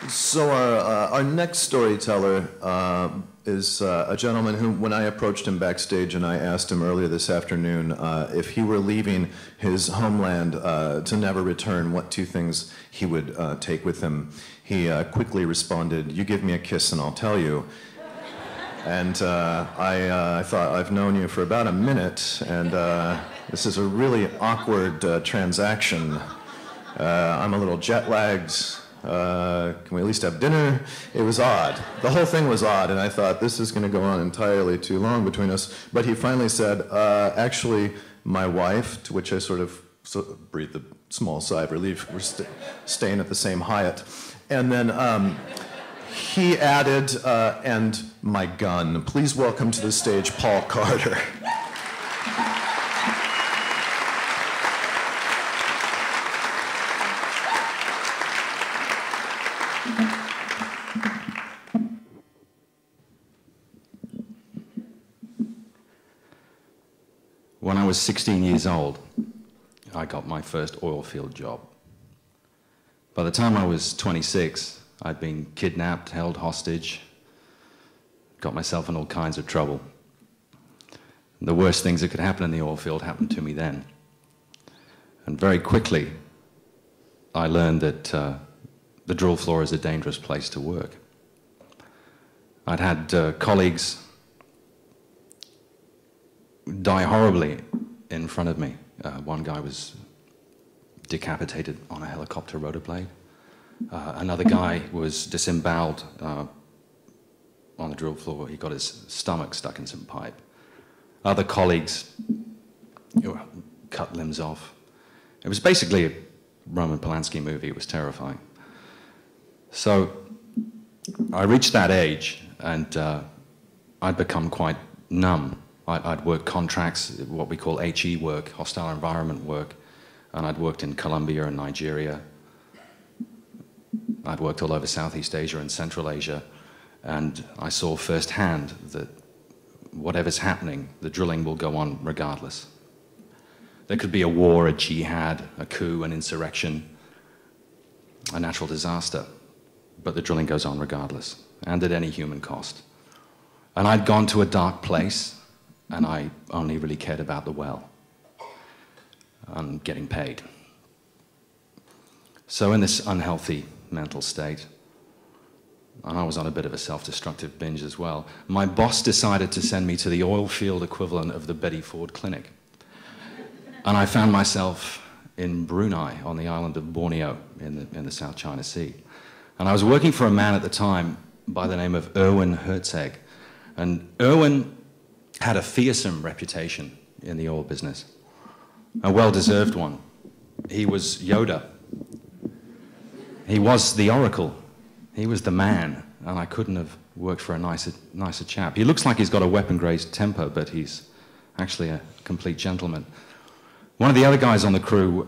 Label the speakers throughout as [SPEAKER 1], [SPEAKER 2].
[SPEAKER 1] So our next storyteller is a gentleman who, when I approached him backstage and I asked him earlier this afternoon if he were leaving his homeland to never return, what two things he would take with him, he quickly responded, "You give me a kiss and I'll tell you." And I thought, I've known you for about a minute, and this is a really awkward transaction. I'm a little jet lagged. Can we at least have dinner? It was odd. The whole thing was odd, and I thought, this is going to go on entirely too long between us. But he finally said, actually, my wife, to which I sort of breathed a small sigh of relief. We're staying at the same Hyatt. And then he added, and my gun. Please welcome to the stage Paul Carter.
[SPEAKER 2] When I was 16 years old, I got my first oil field job. By the time I was 26, I'd been kidnapped, held hostage, got myself in all kinds of trouble. The worst things that could happen in the oil field happened to me then. And very quickly, I learned that the drill floor is a dangerous place to work. I'd had colleagues die horribly in front of me. One guy was decapitated on a helicopter rotor blade. Another guy was disemboweled on the drill floor. He got his stomach stuck in some pipe. Other colleagues cut limbs off. It was basically a Roman Polanski movie. It was terrifying. So I reached that age, and I'd become quite numb. I'd worked contracts, what we call HE work, hostile environment work, and I'd worked in Colombia and Nigeria. I'd worked all over Southeast Asia and Central Asia, and I saw firsthand that whatever's happening, the drilling will go on regardless. There could be a war, a jihad, a coup, an insurrection, a natural disaster, but the drilling goes on regardless, and at any human cost. And I'd gone to a dark place, and I only really cared about the well and getting paid. So in this unhealthy mental state, and I was on a bit of a self-destructive binge as well, my boss decided to send me to the oil field equivalent of the Betty Ford Clinic. And I found myself in Brunei, on the island of Borneo, in the South China Sea. And I was working for a man at the time by the name of Erwin Herzeg. And Erwin had a fearsome reputation in the oil business, a well-deserved one. He was Yoda. He was the oracle. He was the man, and I couldn't have worked for a nicer chap. He looks like he's got a weapon-grazed temper, but he's actually a complete gentleman. One of the other guys on the crew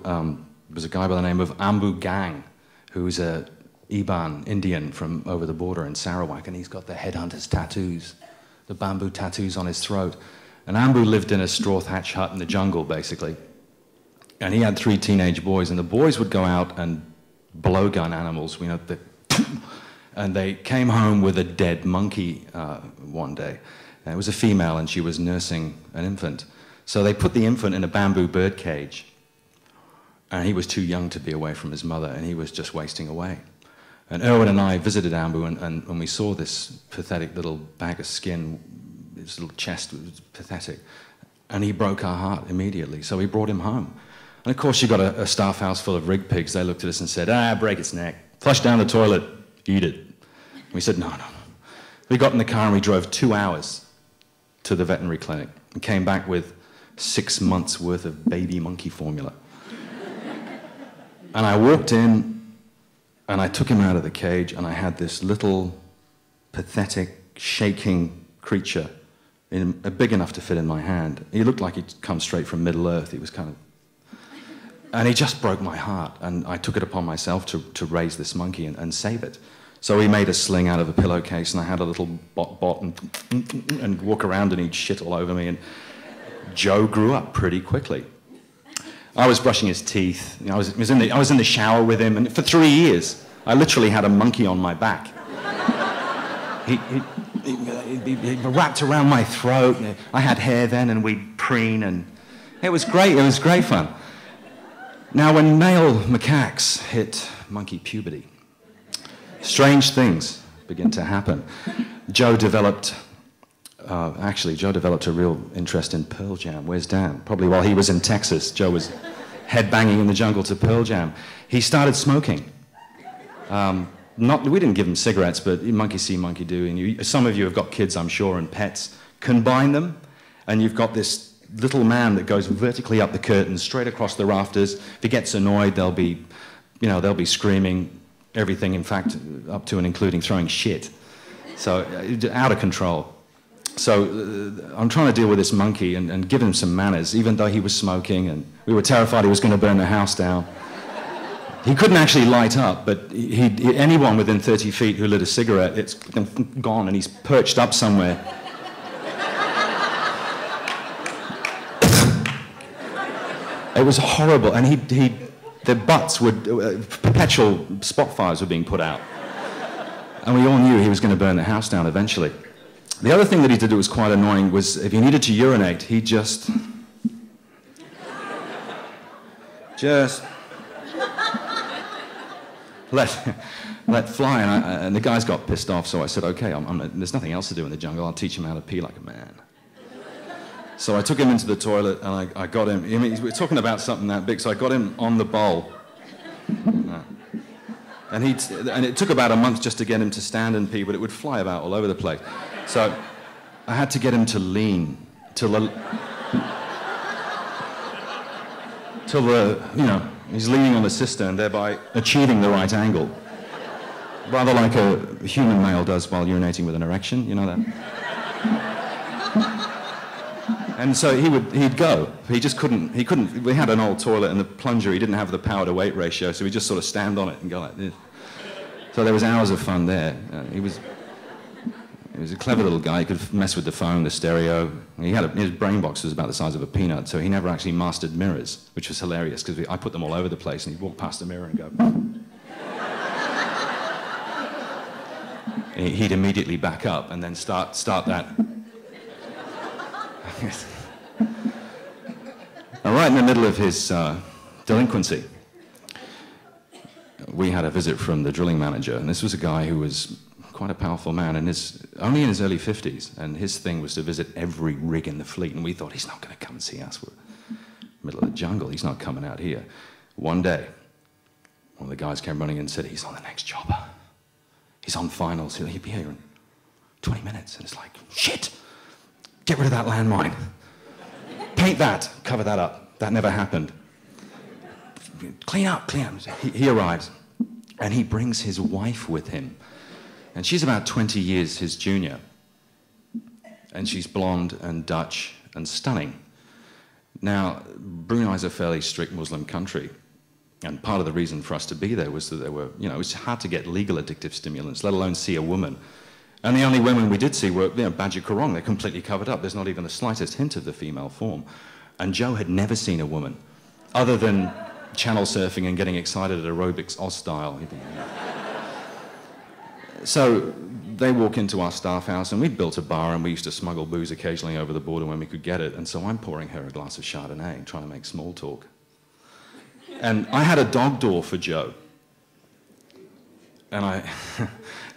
[SPEAKER 2] was a guy by the name of Ambu Gang, who's a Iban Indian from over the border in Sarawak, and he's got the headhunter's tattoos, the bamboo tattoos on his throat. And Ambu lived in a straw thatch hut in the jungle, basically. And he had 3 teenage boys, and the boys would go out and blowgun animals, and they came home with a dead monkey one day. And it was a female, and she was nursing an infant. So they put the infant in a bamboo bird cage, and he was too young to be away from his mother, and he was just wasting away. And Erwin and I visited Ambu, and when we saw this pathetic little bag of skin, his little chest was pathetic, and he broke our heart immediately, so we brought him home. And of course, you got a staff house full of rig pigs. They looked at us and said, break its neck, flush down the toilet, eat it. We said, no. We got in the car and we drove 2 hours to the veterinary clinic and came back with 6 months worth of baby monkey formula. And I walked in, and I took him out of the cage, and I had this little, pathetic, shaking creature, big enough to fit in my hand. He looked like he'd come straight from Middle Earth. He was kind of... And he just broke my heart, and I took it upon myself to raise this monkey and save it. So he made a sling out of a pillowcase, and I had a little bot and walk around and he'd shit all over me, and Joe grew up pretty quickly. I was brushing his teeth. I was in the shower with him, and for 3 years I literally had a monkey on my back. He wrapped around my throat. I had hair then, and we'd preen, and it was great. It was great fun. Now, when male macaques hit monkey puberty, strange things begin to happen. Joe developed a real interest in Pearl Jam. Where's Dan? Probably while he was in Texas. Joe was headbanging in the jungle to Pearl Jam. He started smoking. We didn't give him cigarettes, but monkey see, monkey do. And some of you have got kids, I'm sure, and pets. Combine them, and you've got this little man that goes vertically up the curtain, straight across the rafters. If he gets annoyed, they'll be screaming everything, in fact, up to and including throwing shit. So, out of control. So, I'm trying to deal with this monkey and give him some manners, even though he was smoking, and we were terrified he was going to burn the house down. He couldn't actually light up, but anyone within 30 feet who lit a cigarette, it's gone, and he's perched up somewhere. It was horrible, and their butts would, perpetual spot fires were being put out. And we all knew he was going to burn the house down eventually. The other thing that he did that was quite annoying was if he needed to urinate, he just let fly, and the guys got pissed off, so I said, okay, there's nothing else to do in the jungle, I'll teach him how to pee like a man. So I took him into the toilet, and I got him, we're talking about something that big, so I got him on the bowl. And it took about a month just to get him to stand and pee, but it would fly about all over the place. So I had to get him to lean till he's leaning on the cistern, thereby achieving the right angle. Rather like a human male does while urinating with an erection, you know that? And so he'd go. He couldn't, we had an old toilet and the plunger, he didn't have the power to weight ratio, so he'd just sort of stand on it and go like this. So there was hours of fun there. He was a clever little guy. He could mess with the phone, the stereo. His brain box was about the size of a peanut, so he never actually mastered mirrors, which was hilarious, because I put them all over the place, and he'd walk past the mirror and go... He'd immediately back up and then start that. And right in the middle of his delinquency, we had a visit from the drilling manager, and this was a guy who was quite a powerful man, only in his early 50s, and his thing was to visit every rig in the fleet, and we thought, he's not going to come and see us. We're in the middle of the jungle, he's not coming out here. One day, one of the guys came running in and said, he's on the next chopper. He's on finals, he'll be here in 20 minutes. And it's like, shit, get rid of that landmine. Paint that, cover that up. That never happened. Clean up. He arrives, and he brings his wife with him. And she's about 20 years his junior. And she's blonde and Dutch and stunning. Now, Brunei's a fairly strict Muslim country. And part of the reason for us to be there was that there were, it was hard to get legal addictive stimulants, let alone see a woman. And the only women we did see were, Badger Korong. They're completely covered up. There's not even the slightest hint of the female form. And Joe had never seen a woman, other than channel surfing and getting excited at aerobics Oz style. So they walk into our staff house, and we'd built a bar, and we used to smuggle booze occasionally over the border when we could get it. And so I'm pouring her a glass of Chardonnay, trying to make small talk. And I had a dog door for Joe. And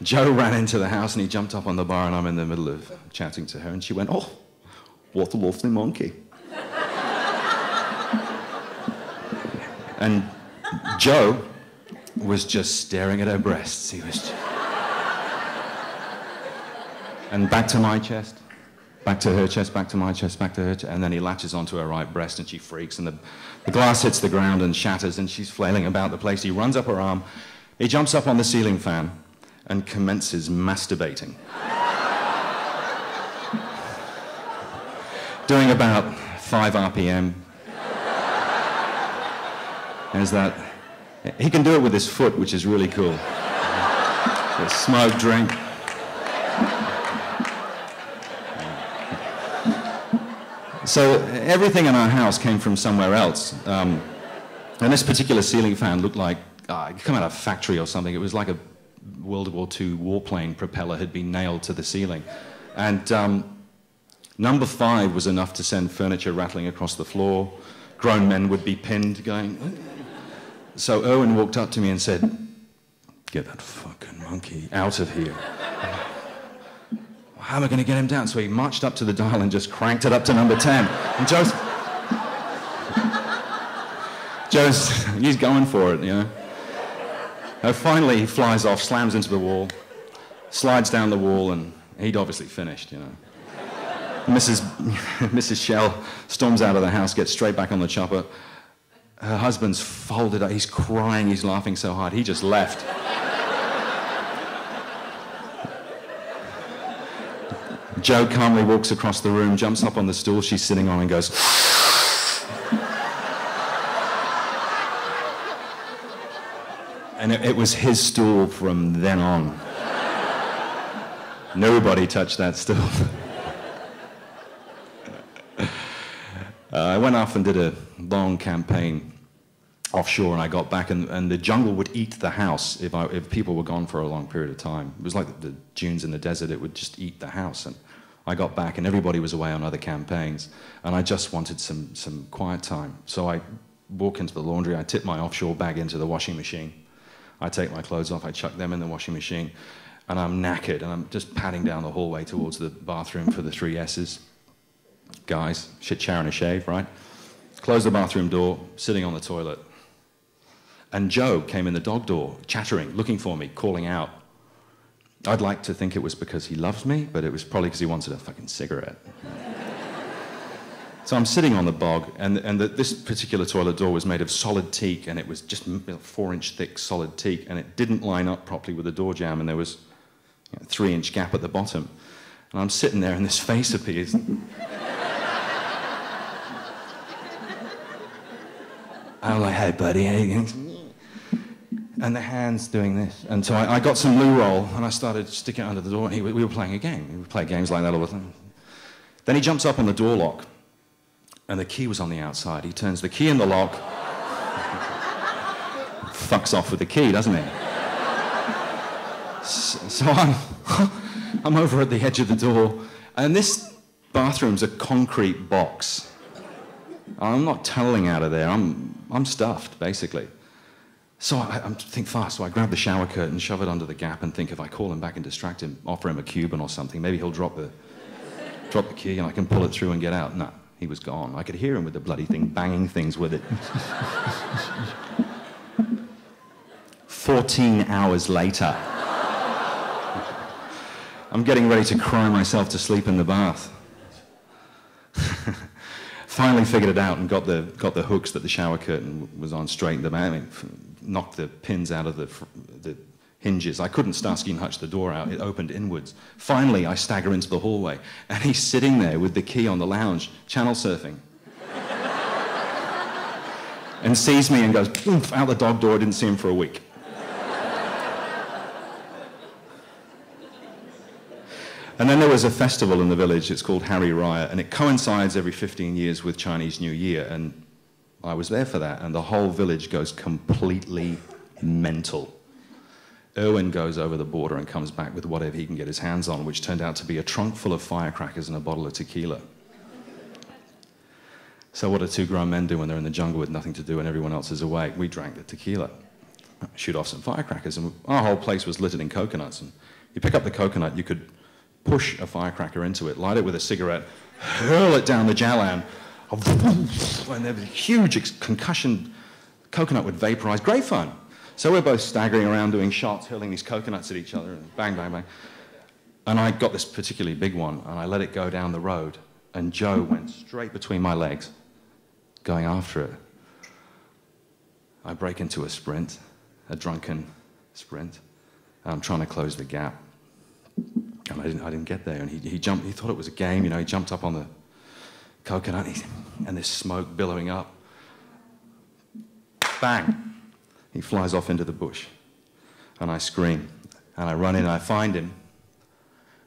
[SPEAKER 2] Joe ran into the house, and he jumped up on the bar, and I'm in the middle of chatting to her, and she went, oh, what a lovely monkey. And Joe was just staring at her breasts. He was and back to my chest, back to her chest, back to my chest, back to her chest, and then he latches onto her right breast, and she freaks, and the glass hits the ground and shatters, and she's flailing about the place. He runs up her arm, he jumps up on the ceiling fan and commences masturbating. Doing about 5 RPM. There's that. He can do it with his foot, which is really cool. Smoke, drink. So everything in our house came from somewhere else. And this particular ceiling fan looked like come out of a factory or something. It was like a World War II warplane propeller had been nailed to the ceiling. And number 5 was enough to send furniture rattling across the floor. Grown men would be pinned going... So Erwin walked up to me and said, "Get that fucking monkey out of here." How am I going to get him down? So he marched up to the dial and just cranked it up to number 10. And he's going for it, you know. And finally, he flies off, slams into the wall, slides down the wall, and he'd obviously finished, you know. Mrs. Shell storms out of the house, gets straight back on the chopper. Her husband's folded up. He's crying. He's laughing so hard. He just left. Joe calmly walks across the room, jumps up on the stool she's sitting on and goes... And it was his stool from then on. Nobody touched that stool. I went off and did a long campaign offshore, and I got back, and the jungle would eat the house if people were gone for a long period of time. It was like the dunes in the desert. It would just eat the house. And I got back, and everybody was away on other campaigns, and I just wanted some quiet time. So I walk into the laundry, I tip my offshore bag into the washing machine. I take my clothes off, I chuck them in the washing machine, and I'm knackered, and I'm just padding down the hallway towards the bathroom for the 3 S's. Guys, shit, shower, and a shave, right? Close the bathroom door, sitting on the toilet. And Joe came in the dog door, chattering, looking for me, calling out. I'd like to think it was because he loves me, but it was probably because he wanted a fucking cigarette. So I'm sitting on the bog, and this particular toilet door was made of solid teak, and it was just 4-inch thick solid teak, and it didn't line up properly with the door jamb, and there was a 3-inch gap at the bottom. And I'm sitting there, and this face appears. I'm like, "Hey, buddy, how you doing?" And the hand's doing this. And so I got some loo roll, and I started sticking it under the door, and we were playing a game. We would play games like that all the time. Then he jumps up on the door lock, and the key was on the outside. He turns the key in the lock, fucks off with the key, doesn't he? So I'm over at the edge of the door, and this bathroom's a concrete box. I'm not tunneling out of there. I'm stuffed, basically. So I think fast. So I grab the shower curtain, shove it under the gap, and think if I call him back and distract him, offer him a Cuban or something, maybe he'll drop the key and I can pull it through and get out. No, he was gone. I could hear him with the bloody thing, banging things with it. 14 hours later, I'm getting ready to cry myself to sleep in the bath. Finally figured it out and got the hooks that the shower curtain was on, straightened them out, knocked the pins out of the hinges. I couldn't Starsky and Hutch the door out. It opened inwards. Finally, I stagger into the hallway, and he's sitting there with the key on the lounge, channel surfing. And sees me and goes, "Oof," out the dog door. I didn't see him for a week. And then there was a festival in the village. It's called Hari Raya, and it coincides every 15 years with Chinese New Year, and I was there for that, and the whole village goes completely mental. Erwin goes over the border and comes back with whatever he can get his hands on, which turned out to be a trunk full of firecrackers and a bottle of tequila. So what do 2 grown men do when they're in the jungle with nothing to do and everyone else is awake? We drank the tequila, shoot off some firecrackers, and our whole place was littered in coconuts. And you pick up the coconut, you could push a firecracker into it, light it with a cigarette, hurl it down the Jalan, and there was a huge concussion. Coconut would vaporize. Great fun. So we're both staggering around doing shots, hurling these coconuts at each other, and bang, bang, bang. And I got this particularly big one, and I let it go down the road, and Joe went straight between my legs, going after it. I break into a sprint, a drunken sprint, and I'm trying to close the gap. And I didn't get there, and he jumped. He thought it was a game, you know. He jumped up on the coconut, and there's smoke billowing up. Bang! He flies off into the bush, and I scream, and I run in, and I find him,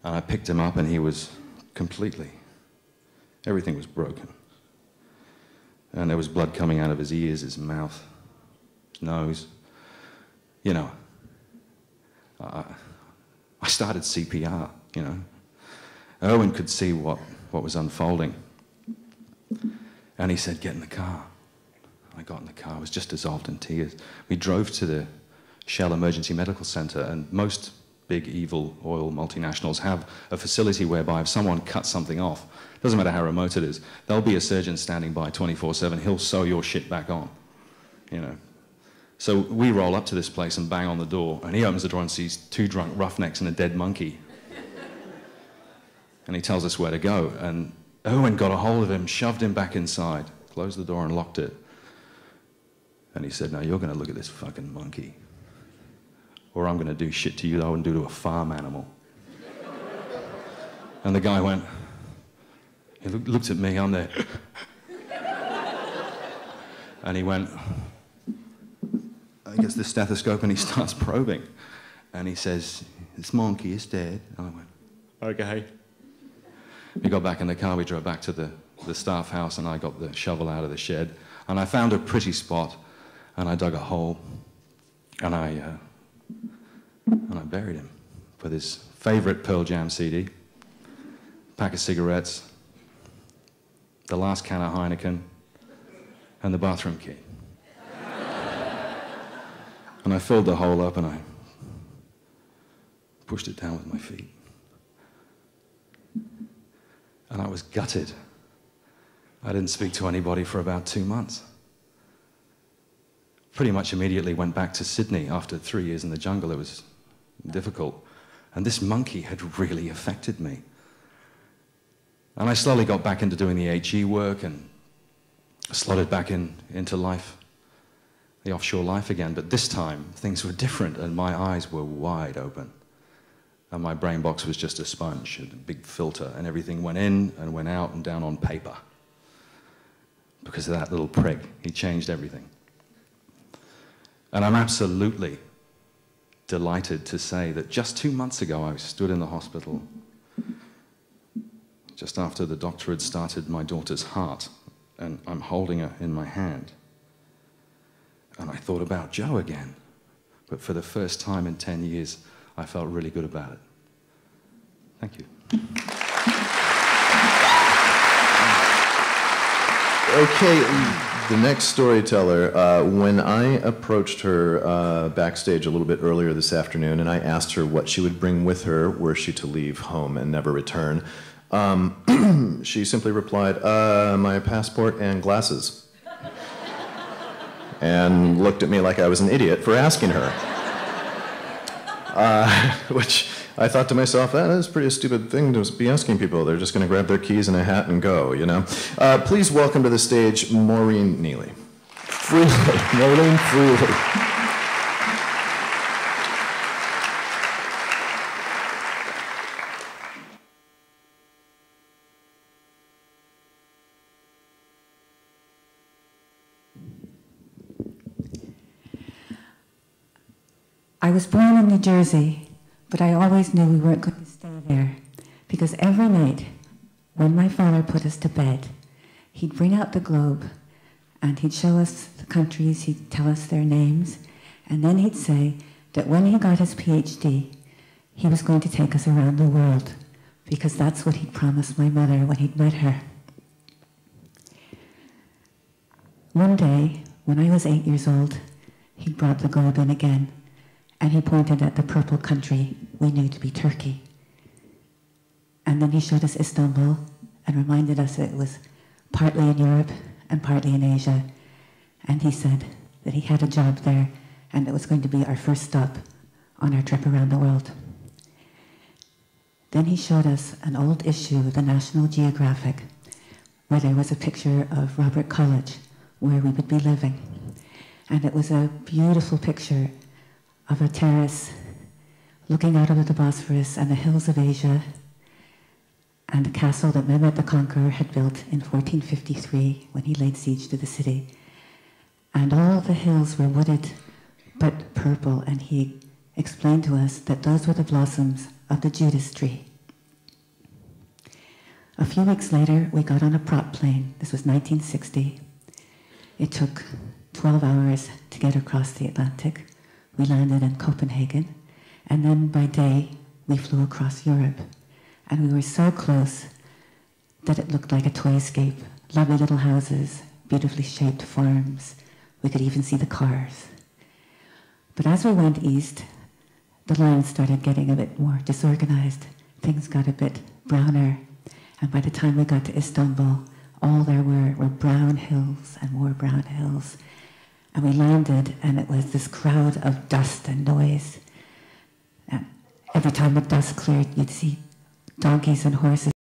[SPEAKER 2] and I picked him up, and he was completely, everything was broken. And there was blood coming out of his ears, his mouth, his nose. you know, I started CPR, you know. Owen could see what was unfolding. And he said, get in the car. I got in the car, I was just dissolved in tears. We drove to the Shell Emergency Medical Center, and most big evil oil multinationals have a facility whereby if someone cuts something off, doesn't matter how remote it is, there'll be a surgeon standing by 24/7, he'll sew your shit back on, you know. So we roll up to this place and bang on the door, and he opens the door and sees 2 drunk roughnecks and a dead monkey. And he tells us where to go, and Owen got a hold of him, shoved him back inside, closed the door and locked it. And he said, now you're gonna look at this fucking monkey, or I'm gonna do shit to you that I wouldn't do to a farm animal. And the guy went, he looked at me, I'm there. And he went, I gets the stethoscope and he starts probing. And he says, this monkey is dead. And I went, okay. We got back in the car, we drove back to the staff house, and I got the shovel out of the shed. And I found a pretty spot, and I dug a hole, and I buried him with his favorite Pearl Jam CD, pack of cigarettes, the last can of Heineken, and the bathroom key. And I filled the hole up and I pushed it down with my feet. And I was gutted. I didn't speak to anybody for about 2 months. Pretty much immediately went back to Sydney after 3 years in the jungle. It was difficult. And this monkey had really affected me. And I slowly got back into doing the HE work and slotted back into life, the offshore life again. But this time, things were different, and my eyes were wide open. And my brain box was just a sponge, a big filter, and everything went in and went out and down on paper. Because of that little prick, he changed everything. And I'm absolutely delighted to say that just 2 months ago, I stood in the hospital just after the doctor had started my daughter's heart, and I'm holding her in my hand. And I thought about Joe again. But for the first time in 10 years, I felt really good about it. Thank you.
[SPEAKER 1] Okay, the next storyteller, when I approached her backstage a little bit earlier this afternoon and I asked her what she would bring with her were she to leave home and never return, she simply replied, my passport and glasses. And looked at me like I was an idiot for asking her. Which I thought to myself, that is a pretty stupid thing to be asking people. They're just going to grab their keys and a hat and go, you know. Please welcome to the stage Maureen Neely. Freely, Maureen Freely.
[SPEAKER 3] I was born in New Jersey, but I always knew we weren't going to stay there, because every night, when my father put us to bed, he'd bring out the globe, and he'd show us the countries, he'd tell us their names, and then he'd say that when he got his PhD, he was going to take us around the world, because that's what he'd promised my mother when he'd met her. One day, when I was 8 years old, he brought the globe in again, and he pointed at the purple country we knew to be Turkey. And then he showed us Istanbul and reminded us that it was partly in Europe and partly in Asia. And he said that he had a job there and it was going to be our first stop on our trip around the world. Then he showed us an old issue of the National Geographic where there was a picture of Robert College where we would be living. And it was a beautiful picture of a terrace looking out over the Bosphorus and the hills of Asia and a castle that Mehmed the Conqueror had built in 1453 when he laid siege to the city. And all the hills were wooded but purple, and he explained to us that those were the blossoms of the Judas tree. A few weeks later, we got on a prop plane. This was 1960. It took 12 hours to get across the Atlantic. we landed in Copenhagen, and then by day we flew across Europe. And we were so close that it looked like a toyscape. Lovely little houses, beautifully shaped farms. We could even see the cars. But as we went east, the land started getting a bit more disorganized. Things got a bit browner. And by the time we got to Istanbul, all there were brown hills and more brown hills. And we landed, and it was this crowd of dust and noise. And every time the dust cleared, you'd see donkeys and horses